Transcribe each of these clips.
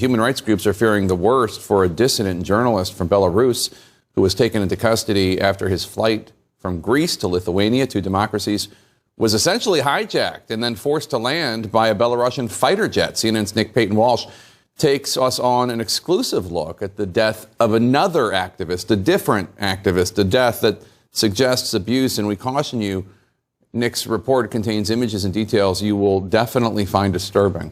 Human rights groups are fearing the worst for a dissident journalist from Belarus who was taken into custody after his flight from Greece to Lithuania, two democracies, was essentially hijacked and then forced to land by a Belarusian fighter jet. CNN's Nick Payton-Walsh takes us on an exclusive look at the death of another activist, a different activist, a death that suggests abuse. And we caution you, Nick's report contains images and details you will definitely find disturbing.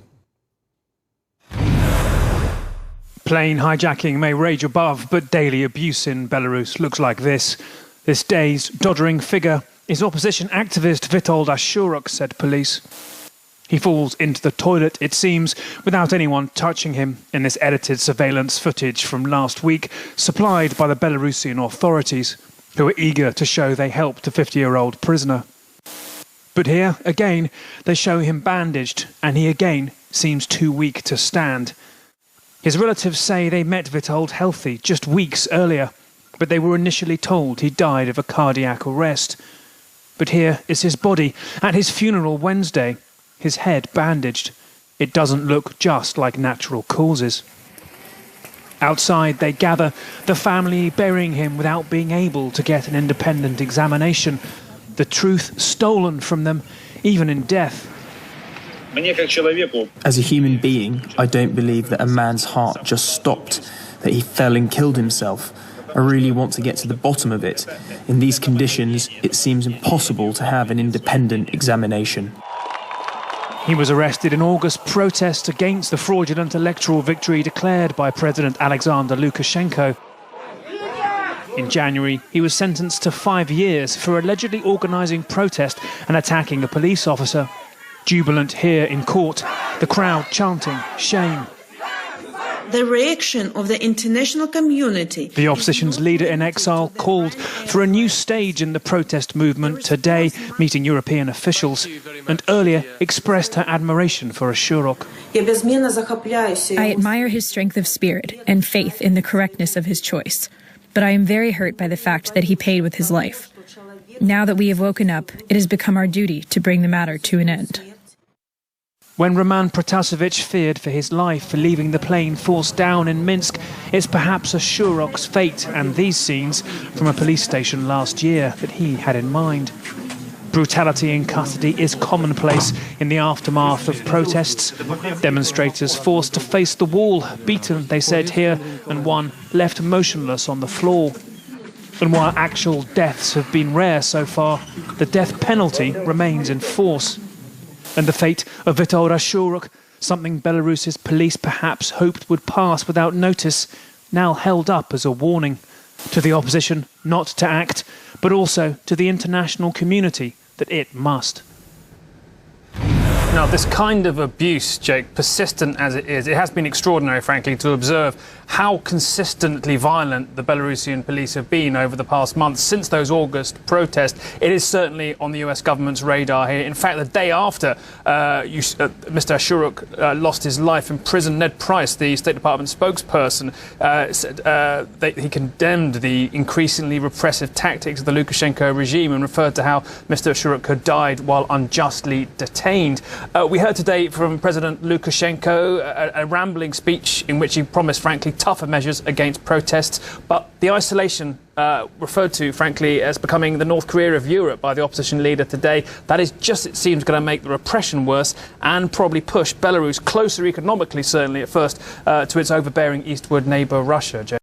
Plane hijacking may rage above, but daily abuse in Belarus looks like this. This day's doddering figure is opposition activist Witold Ashuruk, said police. He falls into the toilet, it seems, without anyone touching him in this edited surveillance footage from last week, supplied by the Belarusian authorities, who are eager to show they helped a 50-year-old prisoner. But here, again, they show him bandaged, and he again seems too weak to stand. His relatives say they met Witold healthy just weeks earlier, but they were initially told he died of a cardiac arrest. But here is his body at his funeral Wednesday, his head bandaged. It doesn't look just like natural causes. Outside they gather, the family burying him without being able to get an independent examination. The truth stolen from them, even in death. As a human being, I don't believe that a man's heart just stopped, that he fell and killed himself. I really want to get to the bottom of it. In these conditions, it seems impossible to have an independent examination. He was arrested in August, protest against the fraudulent electoral victory declared by President Alexander Lukashenko. In January, he was sentenced to 5 years for allegedly organising protest and attacking a police officer. Jubilant here in court, the crowd chanting shame. The reaction of the international community. The opposition's leader in exile called for a new stage in the protest movement today, meeting European officials, and earlier expressed her admiration for Ashuruk. I admire his strength of spirit and faith in the correctness of his choice, but I am very hurt by the fact that he paid with his life. Now that we have woken up, it has become our duty to bring the matter to an end. When Roman Protasevich feared for his life for leaving the plane forced down in Minsk, it's perhaps Ashuruk's fate and these scenes from a police station last year that he had in mind. Brutality in custody is commonplace in the aftermath of protests. Demonstrators forced to face the wall, beaten, they said here, and one left motionless on the floor. And while actual deaths have been rare so far, the death penalty remains in force. And the fate of Witold Ashuruk, something Belarus's police perhaps hoped would pass without notice, now held up as a warning to the opposition not to act, but also to the international community that it must. Now, this kind of abuse, Jake, persistent as it is, it has been extraordinary, frankly, to observe how consistently violent the Belarusian police have been over the past months since those August protests. It is certainly on the US government's radar here. In fact, the day after Mr. Ashuruk lost his life in prison, Ned Price, the State Department spokesperson, said that he condemned the increasingly repressive tactics of the Lukashenko regime and referred to how Mr. Ashuruk had died while unjustly detained. We heard today from President Lukashenko a rambling speech in which he promised, frankly, tougher measures against protests. But the isolation referred to, frankly, as becoming the North Korea of Europe by the opposition leader today, that is just, it seems, going to make the repression worse and probably push Belarus closer economically, certainly at first, to its overbearing eastward neighbour, Russia.